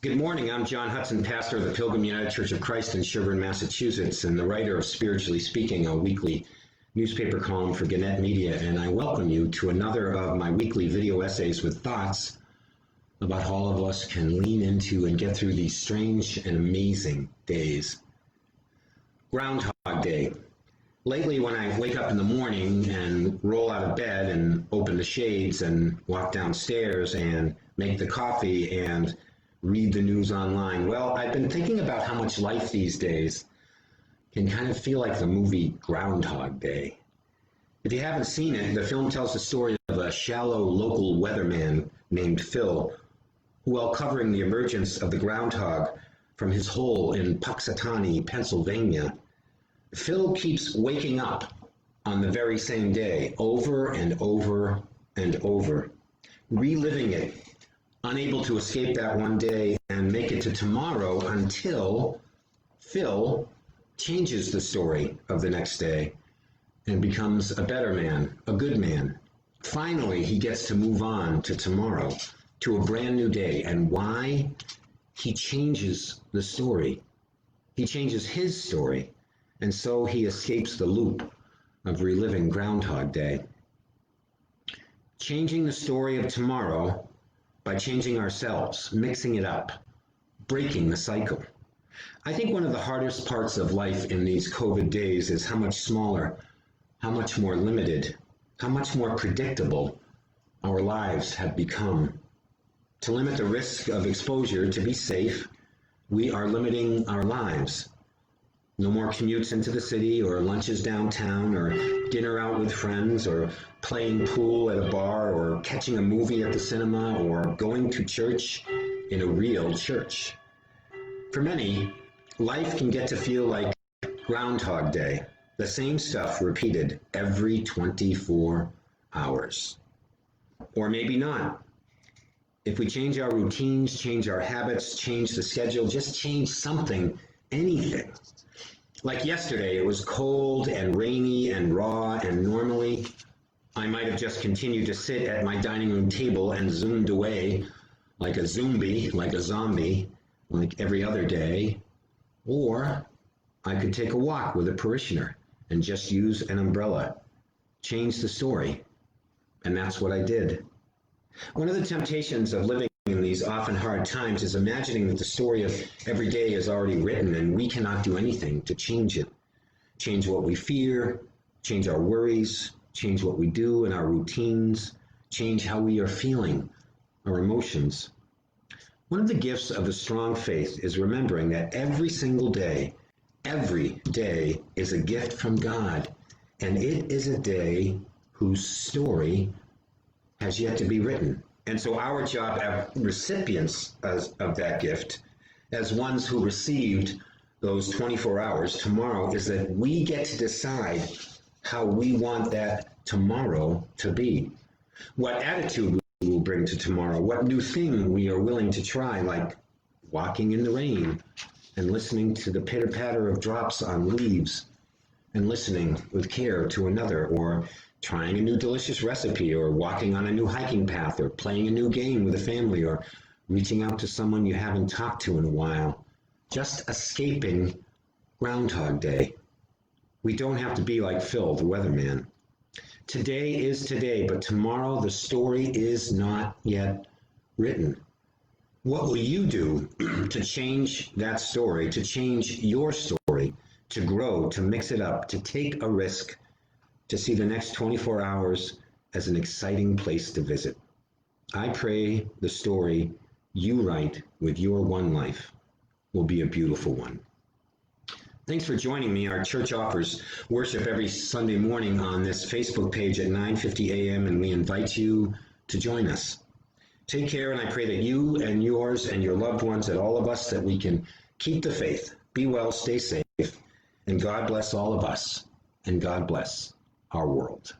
Good morning. I'm John Hudson, pastor of the Pilgrim United Church of Christ in Sherburne, Massachusetts, and the writer of Spiritually Speaking, a weekly newspaper column for Gannett Media, and I welcome you to another of my weekly video essays with thoughts about how all of us can lean into and get through these strange and amazing days. Groundhog Day. Lately, when I wake up in the morning and roll out of bed and open the shades and walk downstairs and make the coffee and read the news online, well, I've been thinking about how much life these days can kind of feel like the movie Groundhog Day. If you haven't seen it, the film tells the story of a shallow local weatherman named Phil, who, while covering the emergence of the groundhog from his hole in Punxsutawney, Pennsylvania, Phil keeps waking up on the very same day, over and over and over, reliving it, unable to escape that one day and make it to tomorrow until Phil changes the story of the next day and becomes a better man, a good man. Finally, he gets to move on to tomorrow, to a brand new day. And why? He changes the story. He changes his story. And so he escapes the loop of reliving Groundhog Day. Changing the story of tomorrow by changing ourselves, mixing it up, breaking the cycle. I think one of the hardest parts of life in these COVID days is how much smaller, how much more limited, how much more predictable our lives have become. To limit the risk of exposure, to be safe, we are limiting our lives. No more commutes into the city or lunches downtown or dinner out with friends or playing pool at a bar or catching a movie at the cinema or going to church in a real church. For many, life can get to feel like Groundhog Day, the same stuff repeated every 24 hours. Or maybe not. If we change our routines, change our habits, change the schedule, just change something, anything. Like yesterday, it was cold and rainy and raw, and normally I might have just continued to sit at my dining room table and zoomed away like a zombie, like every other day. Or I could take a walk with a parishioner and just use an umbrella, change the story. And that's what I did. One of the temptations of living in these often hard times is imagining that the story of every day is already written and we cannot do anything to change it. Change what we fear, change our worries, change what we do in our routines, change how we are feeling, our emotions. One of the gifts of a strong faith is remembering that every single day, every day is a gift from God, and it is a day whose story has yet to be written. And so our job as recipients of that gift, as ones who received those 24 hours tomorrow, is that we get to decide how we want that tomorrow to be. What attitude we will bring to tomorrow, what new thing we are willing to try, like walking in the rain and listening to the pitter-patter of drops on leaves and listening with care to another, or trying a new delicious recipe, or walking on a new hiking path, or playing a new game with a family, or reaching out to someone you haven't talked to in a while. Just escaping Groundhog Day. We don't have to be like Phil, the weatherman. Today is today, but tomorrow the story is not yet written. What will you do to change that story, to change your story, to grow, to mix it up, to take a risk, to see the next 24 hours as an exciting place to visit? I pray the story you write with your one life will be a beautiful one. Thanks for joining me. Our church offers worship every Sunday morning on this Facebook page at 9:50 a.m., and we invite you to join us. Take care, and I pray that you and yours and your loved ones and all of us, that we can keep the faith, be well, stay safe, and God bless all of us, and God bless our world.